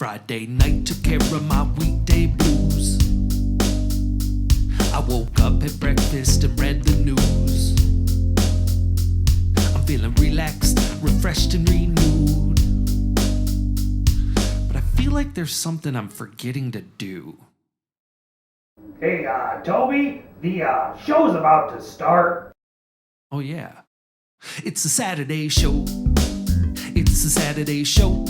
Friday night took care of my weekday blues. I woke up, had breakfast, and read the news. I'm feeling relaxed, refreshed, and renewed. But I feel like there's something I'm forgetting to do. Hey, Toby, the show's about to start. Oh yeah, it's a Saturday show. It's a Saturday show.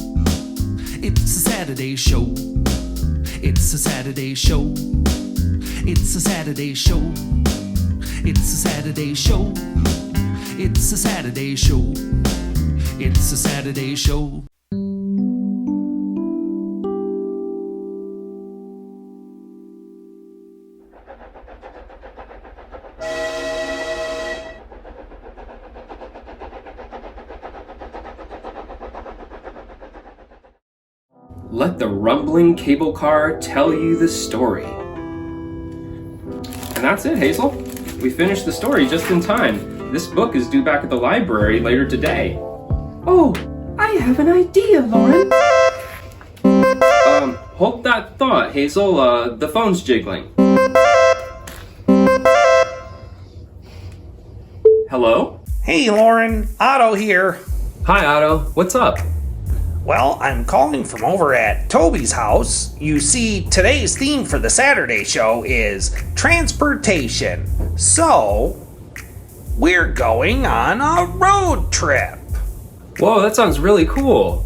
It's a Saturday show. It's a Saturday show. It's a Saturday show. It's a Saturday show. It's a Saturday show. It's a Saturday show. Let the rumbling cable car tell you the story. And that's it, Hazel. We finished the story just in time. This book is due back at the library later today. Oh, I have an idea, Loren. Hold that thought, Hazel. The phone's jiggling. Hello? Hey, Loren, Otto here. Hi, Otto. What's up? Well, I'm calling from over at Toby's house. You see, today's theme for the Saturday show is transportation. So, we're going on a road trip. Whoa, that sounds really cool.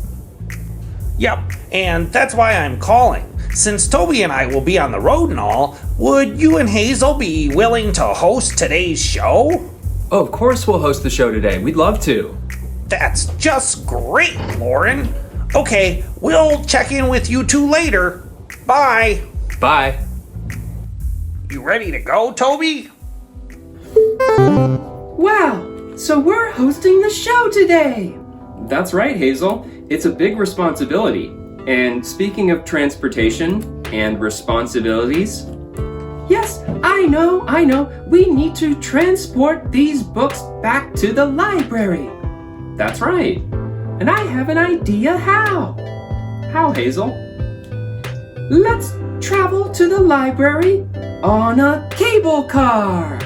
Yep, and that's why I'm calling. Since Toby and I will be on the road and all, would you and Hazel be willing to host today's show? Oh, of course we'll host the show today. We'd love to. That's just great, Loren. Okay, we'll check in with you two later. Bye. Bye. You ready to go, Toby? Wow, so we're hosting the show today. That's right, Hazel. It's a big responsibility. And speaking of transportation and responsibilities... Yes, I know. We need to transport these books back to the library. That's right. And I have an idea how. How, Hazel? Let's travel to the library on a cable car.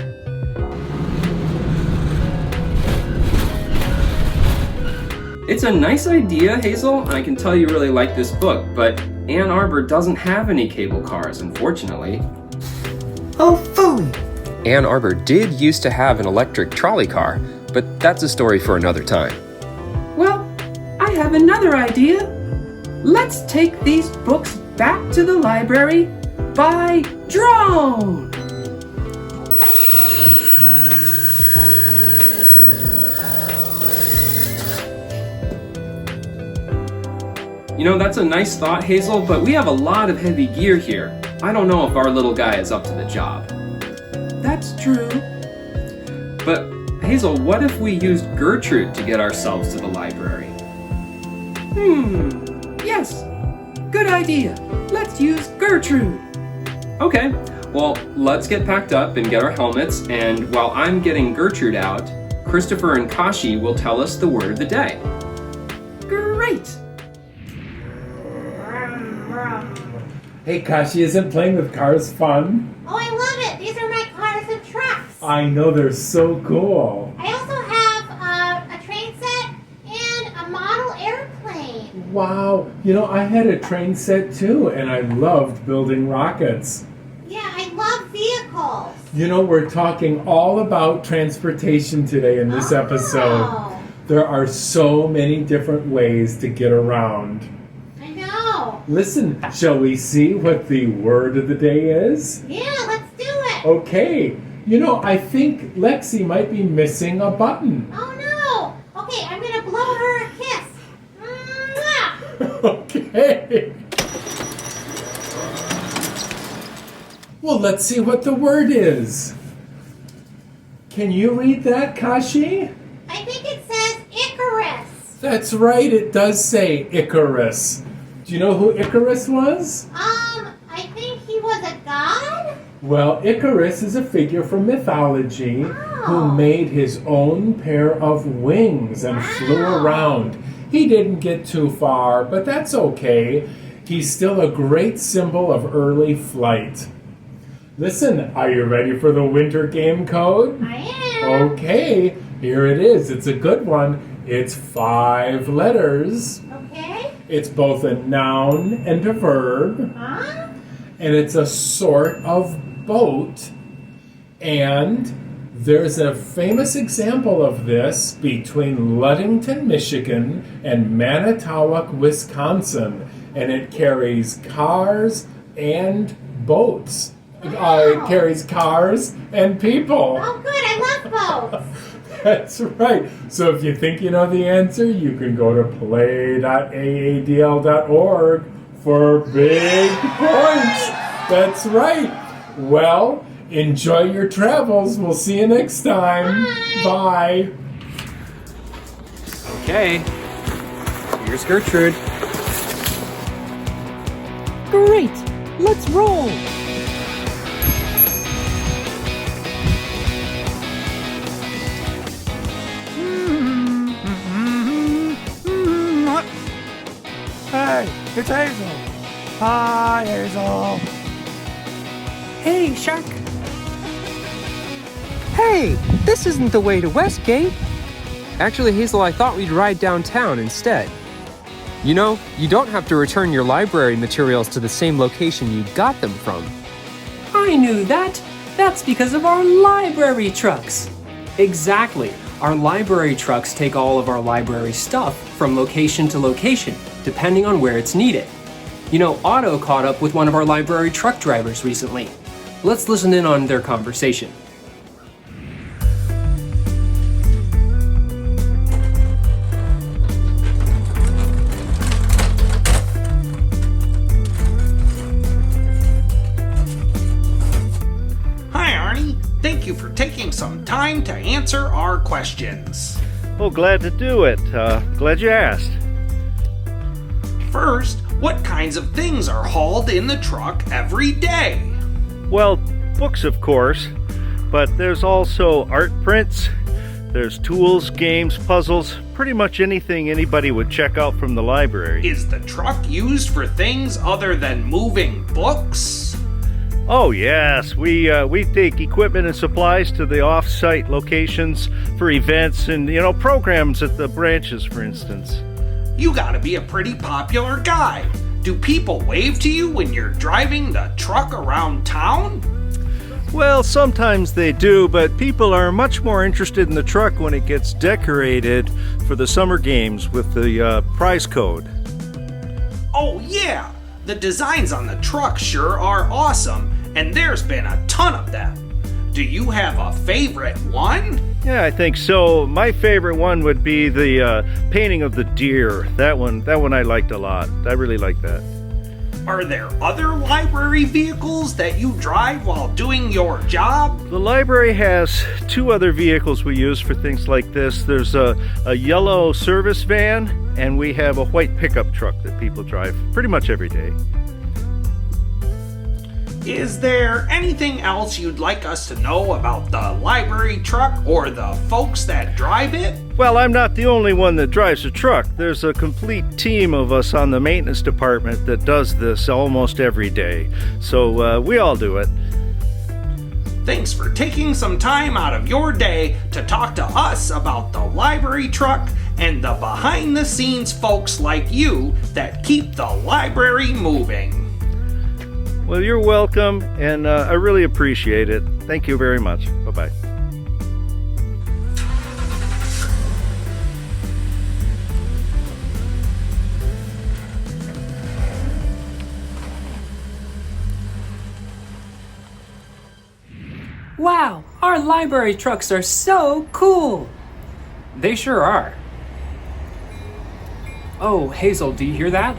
It's a nice idea, Hazel. I can tell you really like this book, but Ann Arbor doesn't have any cable cars, unfortunately. Oh, phooey. Ann Arbor did used to have an electric trolley car, but that's a story for another time. Well, I have another idea. Let's take these books back to the library by drone. You know, that's a nice thought, Hazel, but we have a lot of heavy gear here. I don't know if our little guy is up to the job. That's true. But, Hazel, what if we used Gertrude to get ourselves to the library? Yes. Good idea. Let's use Gertrude. Okay, well, let's get packed up and get our helmets, and while I'm getting Gertrude out, Christopher and Kashi will tell us the word of the day. Great. Hey, Kashi, isn't playing with cars fun? Oh, I love it! These are my cars and trucks. I know, they're so cool. I also have a train set and a model airplane. Wow, you know, I had a train set too, and I loved building rockets. Yeah, I love vehicles. You know, we're talking all about transportation today in this episode. There are so many different ways to get around. I know. Listen, shall we see what the word of the day is? Yeah, let's do it. Okay, you know, I think Lexi might be missing a button. Oh no. Okay, I'm gonna blow her a kiss. Mwah! Okay. Well, let's see what the word is. Can you read that, Kashi? I think it says Icarus. That's right, it does say Icarus. Do you know who Icarus was? I think he was a god? Well, Icarus is a figure from mythology who made his own pair of wings and flew around. He didn't get too far, but that's okay. he's still a great symbol of early flight. Listen, are you ready for the winter game code? I am. Okay, here it is. It's a good one. It's 5 letters. Okay. It's both a noun and a verb. Huh? And it's a sort of boat. And there's a famous example of this between Ludington, Michigan and Manitowoc, Wisconsin. And it carries cars and boats. It carries cars and people. Oh, good. I love boats. That's right. So if you think you know the answer, you can go to play.aadl.org for big points. That's right. Well, enjoy your travels. We'll see you next time. Bye. Okay. Here's Gertrude. Great! Let's roll! Hey, it's Hazel. Hi, Hazel. Hey, Shark! Hey, this isn't the way to Westgate. Actually, Hazel, I thought we'd ride downtown instead. You know, you don't have to return your library materials to the same location you got them from. I knew that. That's because of our library trucks. Exactly. Our library trucks take all of our library stuff from location to location, depending on where it's needed. You know, Otto caught up with one of our library truck drivers recently. Let's listen in on their conversation. Hi, Arnie. Thank you for taking some time to answer our questions. Oh, glad to do it. Glad you asked. First, what kinds of things are hauled in the truck every day? Well, books, of course, but there's also art prints, there's tools, games, puzzles, pretty much anything anybody would check out from the library. Is the truck used for things other than moving books? Oh, yes, we take equipment and supplies to the off-site locations for events and, programs at the branches, for instance. You gotta be a pretty popular guy. Do people wave to you when you're driving the truck around town? Well, sometimes they do, but people are much more interested in the truck when it gets decorated for the summer games with the prize code. Oh yeah, the designs on the truck sure are awesome, and there's been a ton of them. Do you have a favorite one? Yeah, I think so. My favorite one would be the painting of the deer. That one I liked a lot. I really like that. Are there other library vehicles that you drive while doing your job? The library has 2 other vehicles we use for things like this. There's a yellow service van, and we have a white pickup truck that people drive pretty much every day. Is there anything else you'd like us to know about the library truck or the folks that drive it? Well, I'm not the only one that drives a truck. There's a complete team of us on the maintenance department that does this almost every day. So we all do it. Thanks for taking some time out of your day to talk to us about the library truck and the behind-the-scenes folks like you that keep the library moving. Well, you're welcome, and I really appreciate it. Thank you very much. Bye-bye. Wow, our library trucks are so cool! They sure are. Oh, Hazel, do you hear that?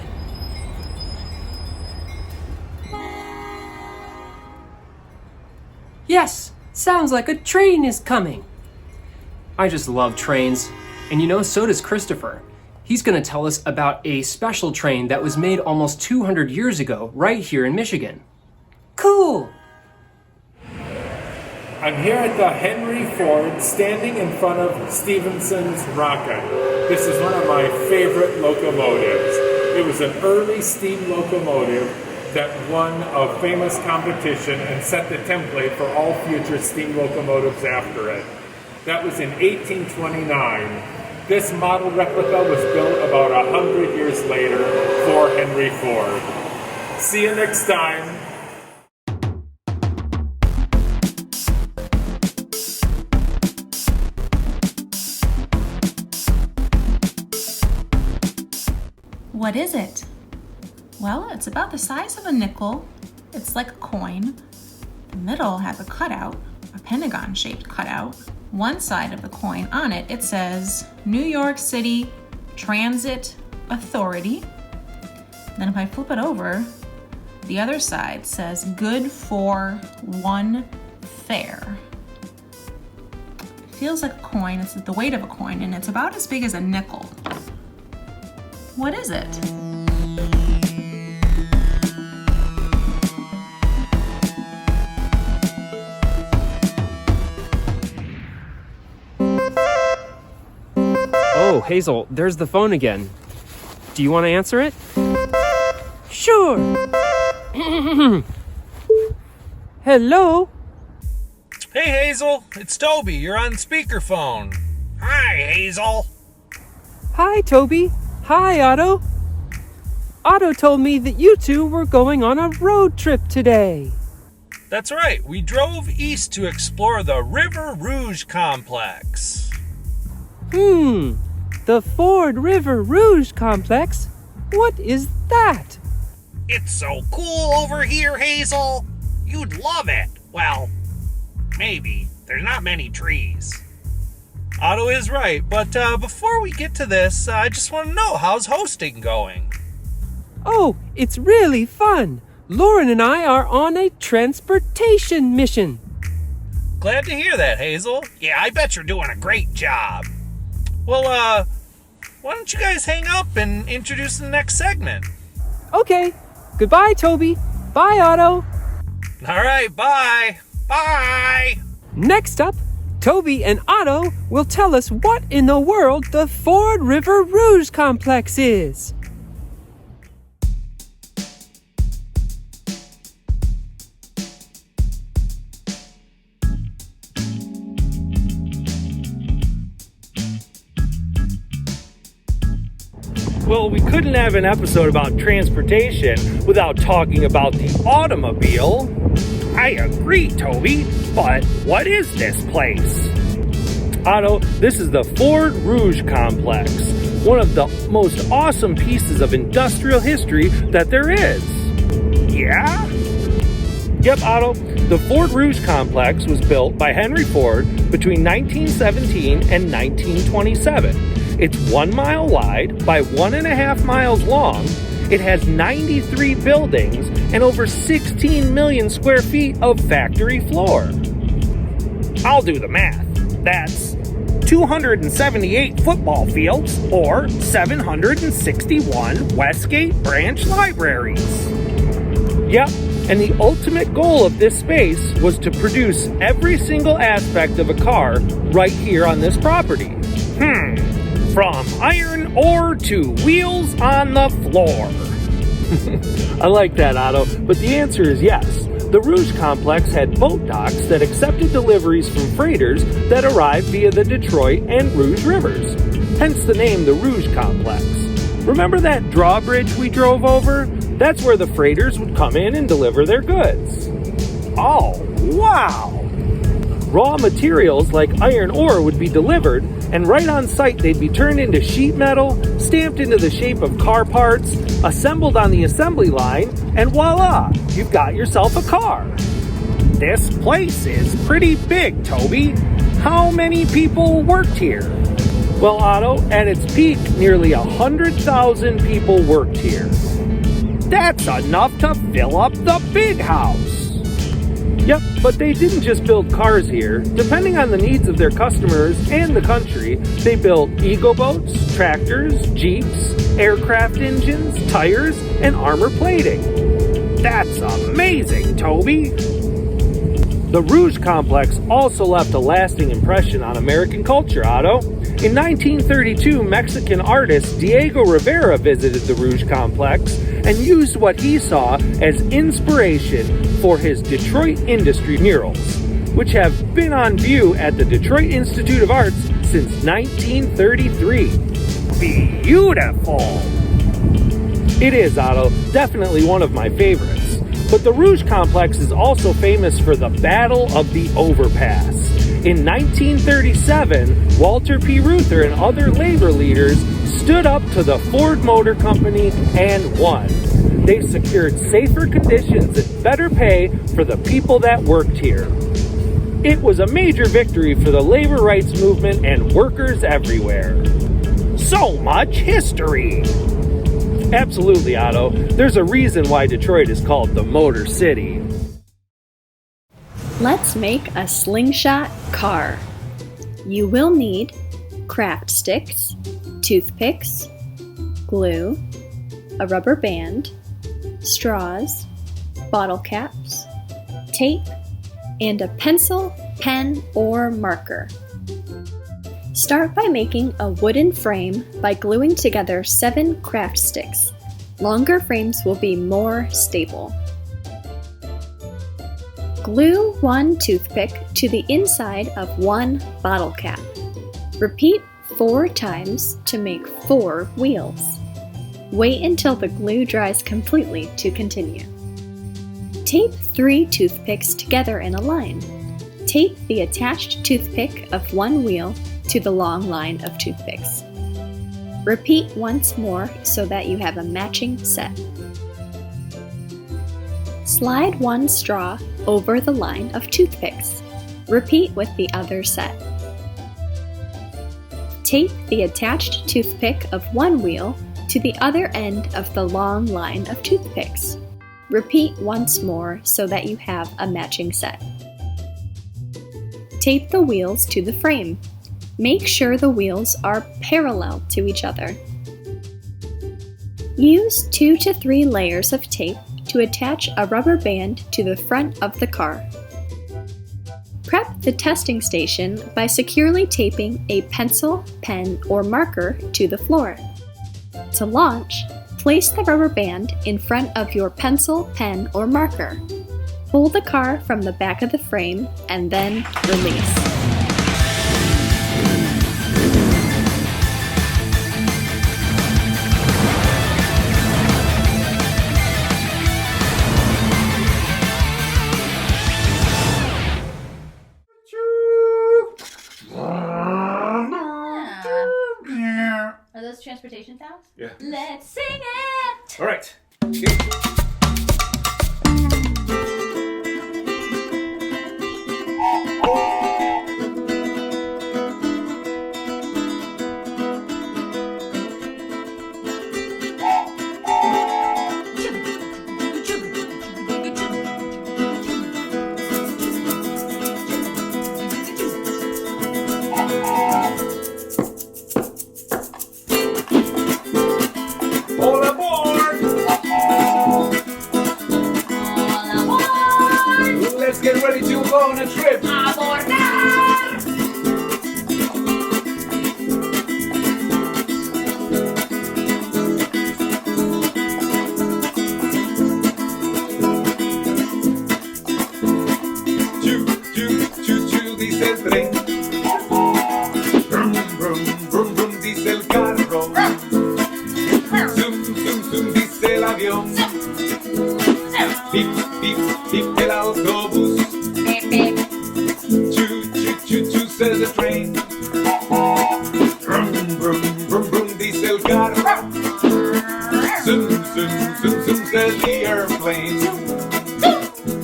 Yes, sounds like a train is coming. I just love trains. And so does Christopher. He's going to tell us about a special train that was made almost 200 years ago right here in Michigan. Cool! I'm here at the Henry Ford, standing in front of Stevenson's Rocket. This is one of my favorite locomotives. It was an early steam locomotive that won a famous competition and set the template for all future steam locomotives after it. That was in 1829. This model replica was built about 100 years later for Henry Ford. See you next time. What is it? Well, it's about the size of a nickel. It's like a coin. The middle has a cutout, a pentagon-shaped cutout. One side of the coin, on it, it says New York City Transit Authority. Then if I flip it over, the other side says good for one fare. It feels like a coin. It's the weight of a coin, and it's about as big as a nickel. What is it? Oh, Hazel, there's the phone again. Do you want to answer it? Sure. Hello? Hey, Hazel, it's Toby. You're on speakerphone. Hi, Hazel. Hi, Toby. Hi, Otto. Otto told me that you two were going on a road trip today. That's right. We drove east to explore the River Rouge complex. The Ford River Rouge complex? What is that? It's so cool over here, Hazel. You'd love it. Well, maybe. There's not many trees. Otto is right, but before we get to this, I just want to know, how's hosting going? Oh, it's really fun. Loren and I are on a transportation mission. Glad to hear that, Hazel. Yeah, I bet you're doing a great job. Well, why don't you guys hang up and introduce the next segment? Okay. Goodbye, Toby. Bye, Otto. All right, bye. Bye. Next up, Toby and Otto will tell us what in the world the Ford River Rouge complex is. Well, we couldn't have an episode about transportation without talking about the automobile. I agree, Toby, but what is this place? Otto, this is the Ford Rouge complex, one of the most awesome pieces of industrial history that there is. Yeah? Yep, Otto, the Ford Rouge complex was built by Henry Ford between 1917 and 1927. It's 1 mile wide by 1.5 miles long. It has 93 buildings and over 16 million square feet of factory floor. I'll do the math. That's 278 football fields or 761 Westgate branch libraries. Yep, and the ultimate goal of this space was to produce every single aspect of a car right here on this property. From iron ore to wheels on the floor. I like that, Otto, but the answer is yes. The Rouge complex had boat docks that accepted deliveries from freighters that arrived via the Detroit and Rouge rivers. Hence the name, the Rouge complex. Remember that drawbridge we drove over? That's where the freighters would come in and deliver their goods. Oh, wow! Raw materials like iron ore would be delivered, and right on site they'd be turned into sheet metal, stamped into the shape of car parts, assembled on the assembly line, and voila, you've got yourself a car. This place is pretty big, Toby. How many people worked here? Well, Otto, at its peak, nearly 100,000 people worked here. That's enough to fill up the big house. Yep, but they didn't just build cars here. Depending on the needs of their customers and the country, they built ego boats, tractors, jeeps, aircraft engines, tires, and armor plating. That's amazing, Toby! The Rouge complex also left a lasting impression on American culture, Otto. In 1932, Mexican artist Diego Rivera visited the Rouge complex and used what he saw as inspiration for his Detroit industry murals, which have been on view at the Detroit Institute of Arts since 1933. Beautiful! It is, Otto, definitely one of my favorites. But the Rouge complex is also famous for the Battle of the Overpass. In 1937, Walter P. Reuther and other labor leaders stood up to the Ford Motor Company and won. They secured safer conditions and better pay for the people that worked here. It was a major victory for the labor rights movement and workers everywhere. So much history! Absolutely, Otto. There's a reason why Detroit is called the Motor City. Let's make a slingshot car. You will need craft sticks, toothpicks, glue, a rubber band, straws, bottle caps, tape, and a pencil, pen, or marker. Start by making a wooden frame by gluing together 7 craft sticks. Longer frames will be more stable. Glue 1 toothpick to the inside of 1 bottle cap. Repeat 4 times to make 4 wheels. Wait until the glue dries completely to continue. Tape 3 toothpicks together in a line. Tape the attached toothpick of 1 wheel to the long line of toothpicks. Repeat once more so that you have a matching set. Slide 1 straw over the line of toothpicks. Repeat with the other set. Tape the attached toothpick of 1 wheel to the other end of the long line of toothpicks. Repeat once more so that you have a matching set. Tape the wheels to the frame. Make sure the wheels are parallel to each other. Use 2 to 3 layers of tape to attach a rubber band to the front of the car. Prep the testing station by securely taping a pencil, pen, or marker to the floor. To launch, place the rubber band in front of your pencil, pen, or marker. Pull the car from the back of the frame and then release. Are those transportation sounds? Yeah. Let's sing it! All right. All aboard! Let's get ready to go on a trip! Choo, choo, choo, choo, dice el tren. Brum, brum, brum, brum, dice el carro. Zoom, zoom, zoom, dice el avión. Pip, pip, pip, el autobús. Choo, choo, choo, choo, says the train. Brum, brum, brum, brum, dice el carro. Zoom, zoom, zoom, zoom, says the airplane.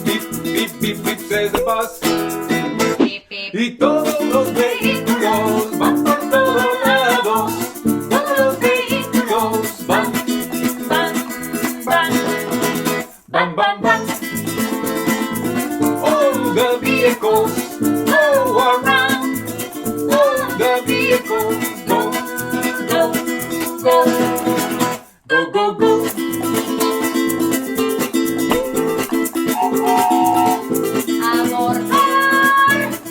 Pip, pip, pip, pip, says the bus. Y todos los vehículos van por todos lados. Todos los vehículos van, van, van, van, van, van. All the vehicles go around. All the vehicles go, go, go, go, go, go.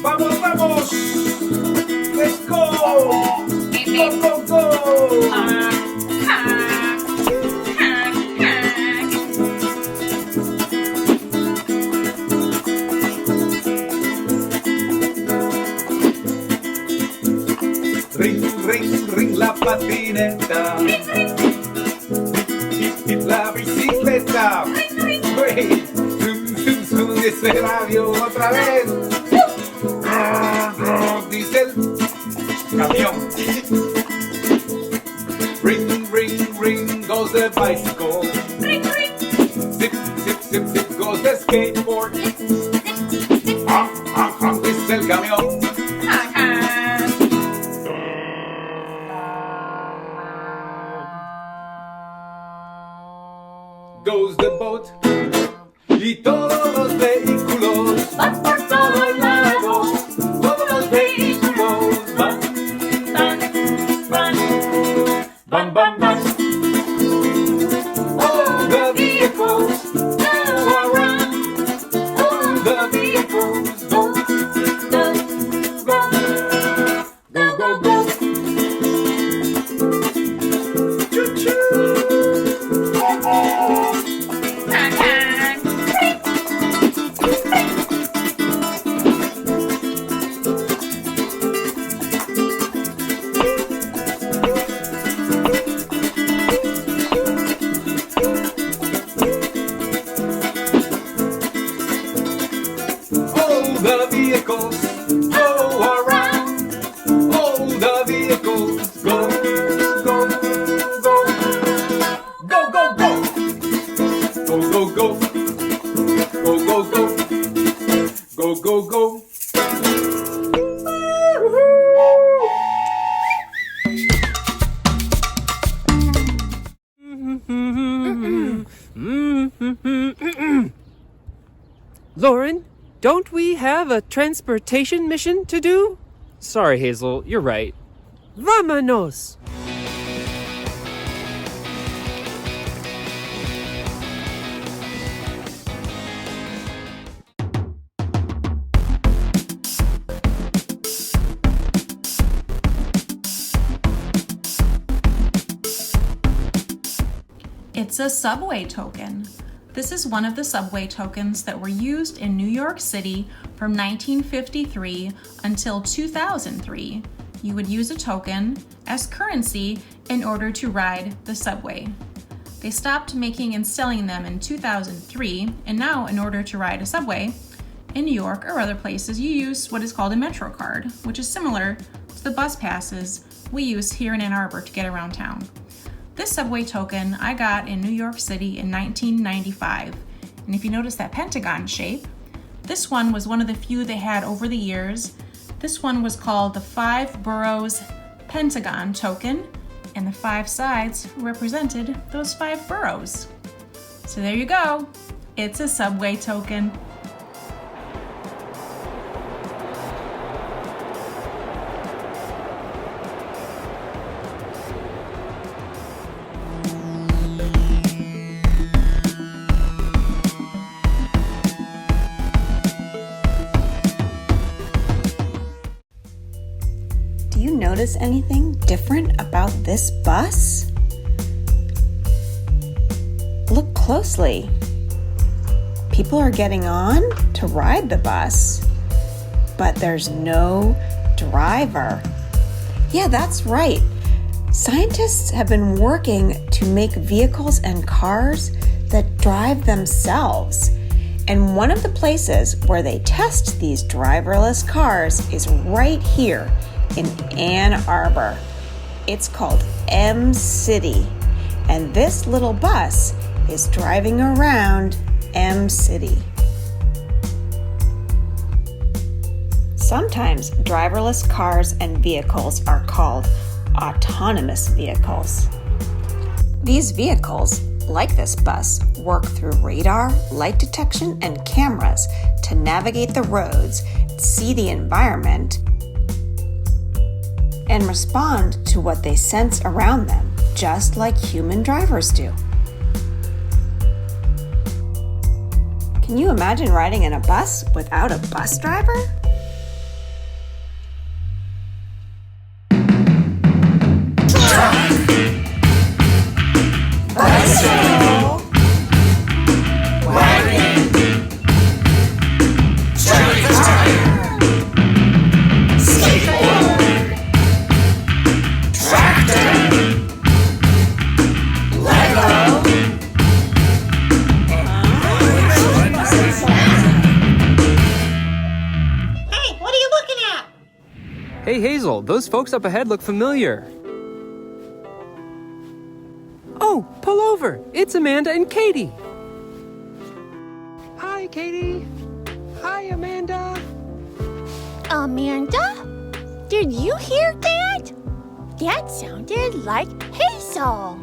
Vamos, vamos. patineta. La bicicleta. Güey, zum, zum, zum, dice el radio otra vez. Dice el camión. Ring, ring, ring goes the bicycle. Ring, ring. Zip, zip, zip, zip goes the skateboard. Dice el camión. Goes the boat. Y todos los vehículos van por todo lado. Todos los vehículos van, van, van, van, van, van. All the vehicles go around. All the vehicles go, go, go, go, go, go. Choo-choo. The vehicles go around. All the vehicles go, go, go, go, go, go, go, go, go, go, go, go, go, go. Loren, don't we have a transportation mission to do? Sorry, Hazel, you're right. Vámonos! It's a subway token. This is one of the subway tokens that were used in New York City from 1953 until 2003. You would use a token as currency in order to ride the subway. They stopped making and selling them in 2003, and now in order to ride a subway in New York or other places, you use what is called a Metro card, which is similar to the bus passes we use here in Ann Arbor to get around town. This subway token I got in New York City in 1995. And if you notice that Pentagon shape, this one was one of the few they had over the years. This one was called the 5 Boroughs Pentagon token, and the 5 sides represented those 5 boroughs. So there you go. It's a subway token. Notice anything different about this bus? Look closely. People are getting on to ride the bus, but there's no driver. Yeah, that's right. Scientists have been working to make vehicles and cars that drive themselves. And one of the places where they test these driverless cars is right here in Ann Arbor. It's called M-City, and this little bus is driving around M-City. Sometimes driverless cars and vehicles are called autonomous vehicles. These vehicles, like this bus, work through radar, light detection, and cameras to navigate the roads, see the environment, and respond to what they sense around them, just like human drivers do. Can you imagine riding in a bus without a bus driver? Bicycle, wagon, skateboard, tractor. Hey Hazel, those folks up ahead look familiar. Oh, pull over. It's Amanda and Katie. Hi, Katie. Hi, Amanda. Amanda? Did you hear that? That sounded like Hazel.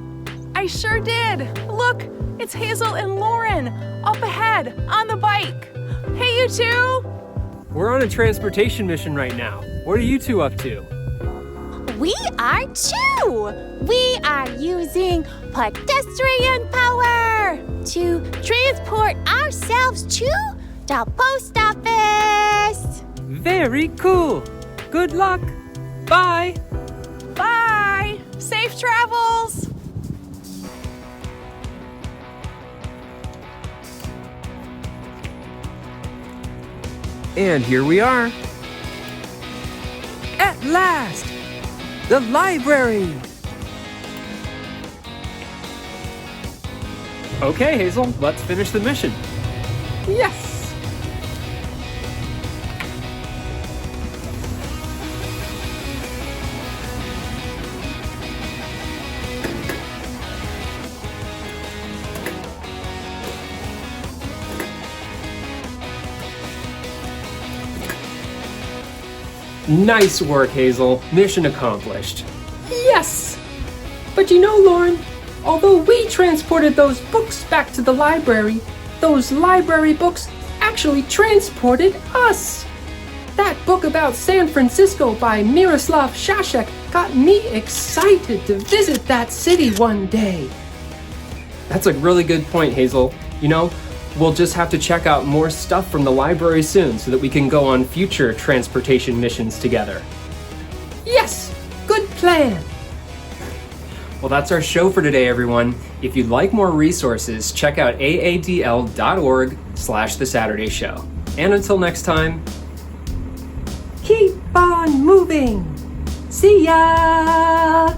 I sure did. Look, it's Hazel and Loren up ahead on the bike. Hey, you two. We're on a transportation mission right now. What are you two up to? We are too. We are using pedestrian power to transport ourselves to the post office. Very cool. Good luck. Bye. Bye. Safe travels. And here we are. At last! The library! Okay, Hazel, let's finish the mission. Yes! Nice work, Hazel. Mission accomplished. Yes! But you know, Loren, although we transported those books back to the library, those library books actually transported us! That book about San Francisco by Miroslav Shashek got me excited to visit that city one day. That's a really good point, Hazel. You know, we'll just have to check out more stuff from the library soon so that we can go on future transportation missions together. Yes! Good plan! Well, that's our show for today, everyone. If you'd like more resources, check out aadl.org/The Saturday Show. And until next time, keep on moving! See ya!